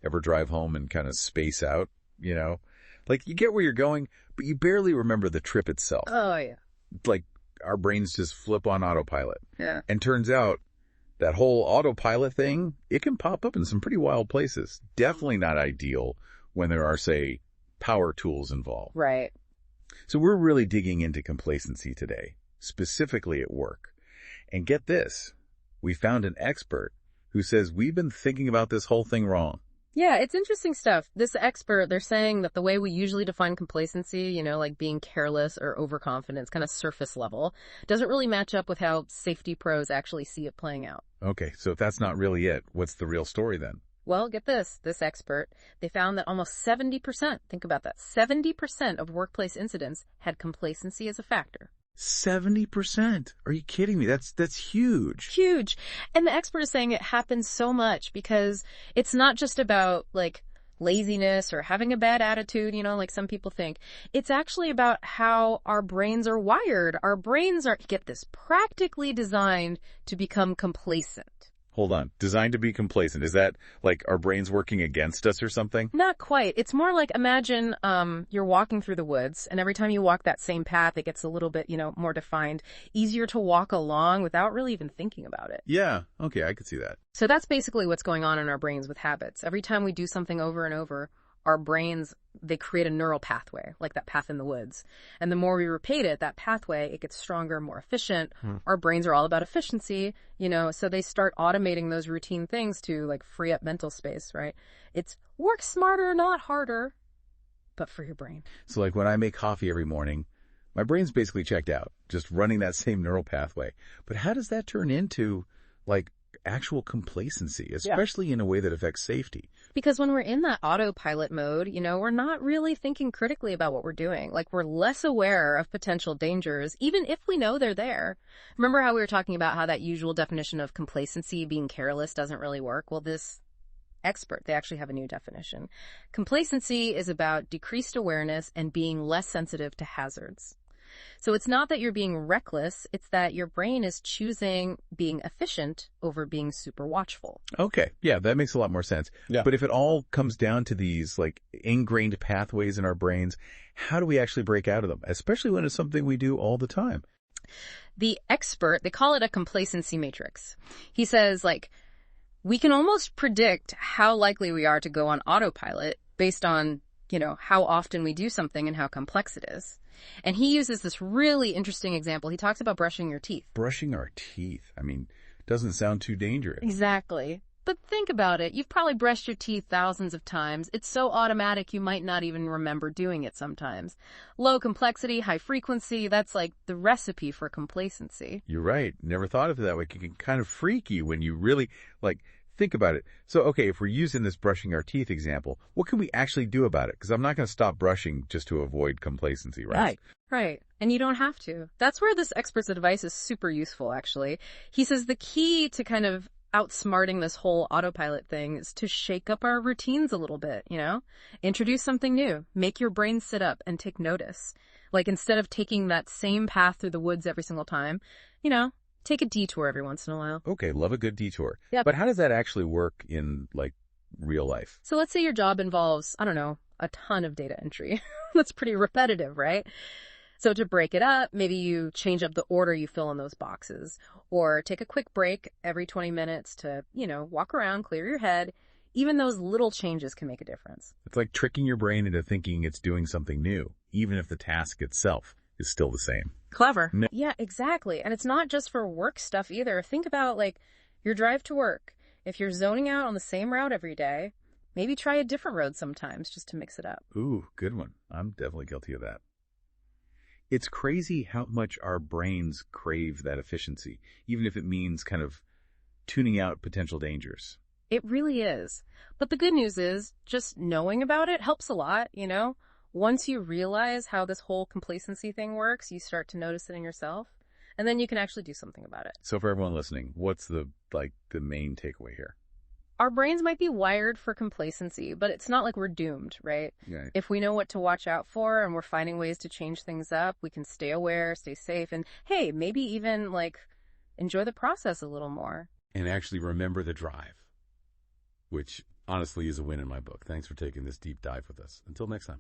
Ever drive home and kind of space out, you know? Like, you get where you're going, but you barely remember the trip itself. Oh, yeah. Like, our brains just flip on autopilot. Yeah. And turns out that whole autopilot thing, it can pop up in some pretty wild places. Definitely not ideal when there are, say, power tools involved. Right. So we're really digging into complacency today, specifically at work. And get this, we found an expert who says we've been thinking about this whole thing wrong. Yeah, it's interesting stuff. This expert, they're saying that the way we usually define complacency, you know, like being careless or overconfident, kind of surface level, doesn't really match up with how safety pros actually see it playing out. Okay, so if that's not really it, what's the real story then? Well, get this expert, they found that almost 70%, think about that, 70% of workplace incidents had complacency as a factor. 70%? Are you kidding me? That's huge. Huge. And the expert is saying it happens so much because it's not just about like laziness or having a bad attitude, you know, like some people think. It's actually about how our brains are wired. Our brains are, get this, practically designed to become complacent. Hold on. Designed to be complacent. Is that like our brains working against us or something? Not quite. It's more like imagine you're walking through the woods, and every time you walk that same path, it gets a little bit, you know, more defined, easier to walk along without really even thinking about it. Yeah. Okay, I could see that. So that's basically what's going on in our brains with habits. Every time we do something over and over, our brains, they create a neural pathway, like that path in the woods. And the more we repeat it, that pathway, it gets stronger, more efficient. Our brains are all about efficiency, you know, so they start automating those routine things to like free up mental space, right? It's work smarter, not harder, but for your brain. So like when I make coffee every morning, my brain's basically checked out, just running that same neural pathway. But how does that turn into like actual complacency, especially in a way that affects safety? Because when we're in that autopilot mode, you know, we're not really thinking critically about what we're doing. Like, we're less aware of potential dangers, even if we know they're there. Remember how we were talking about how that usual definition of complacency, being careless, doesn't really work? Well, this expert, they actually have a new definition. Complacency is about decreased awareness and being less sensitive to hazards. So it's not that you're being reckless, it's that your brain is choosing being efficient over being super watchful. Okay. Yeah, that makes a lot more sense. Yeah. But if it all comes down to these like ingrained pathways in our brains, how do we actually break out of them? Especially when it's something we do all the time. The expert, they call it a complacency matrix. He says, like, we can almost predict how likely we are to go on autopilot based on, you know, how often we do something and how complex it is. And he uses this really interesting example. He talks about brushing your teeth. Brushing our teeth. I mean, doesn't sound too dangerous. Exactly. But think about it. You've probably brushed your teeth thousands of times. It's so automatic you might not even remember doing it sometimes. Low complexity, high frequency, that's like the recipe for complacency. You're right. Never thought of it that way. It can kind of freaky when you really, like, think about it. So, okay, if we're using this brushing our teeth example, what can we actually do about it? Because I'm not going to stop brushing just to avoid complacency, right? Right. And you don't have to. That's where this expert's advice is super useful, actually. He says the key to kind of outsmarting this whole autopilot thing is to shake up our routines a little bit, you know? Introduce something new. Make your brain sit up and take notice. Like, instead of taking that same path through the woods every single time, you know, take a detour every once in a while. Okay, love a good detour. Yeah. But how does that actually work in, like, real life? So let's say your job involves, I don't know, a ton of data entry. That's pretty repetitive, right? So to break it up, maybe you change up the order you fill in those boxes, or take a quick break every 20 minutes to, you know, walk around, clear your head. Even those little changes can make a difference. It's like tricking your brain into thinking it's doing something new, even if the task itself is still the same. Clever. No. Yeah, exactly. And it's not just for work stuff either. Think about, like, your drive to work. If you're zoning out on the same route every day, maybe try a different road sometimes just to mix it up. Ooh, good one. I'm definitely guilty of that. It's crazy how much our brains crave that efficiency, even if it means kind of tuning out potential dangers. It really is. But the good news is, just knowing about it helps a lot, you know? Once you realize how this whole complacency thing works, you start to notice it in yourself, and then you can actually do something about it. So for everyone listening, what's the main takeaway here? Our brains might be wired for complacency, but it's not like we're doomed, right? Yeah. If we know what to watch out for and we're finding ways to change things up, we can stay aware, stay safe, and hey, maybe even like enjoy the process a little more. And actually remember the drive, which honestly is a win in my book. Thanks for taking this deep dive with us. Until next time.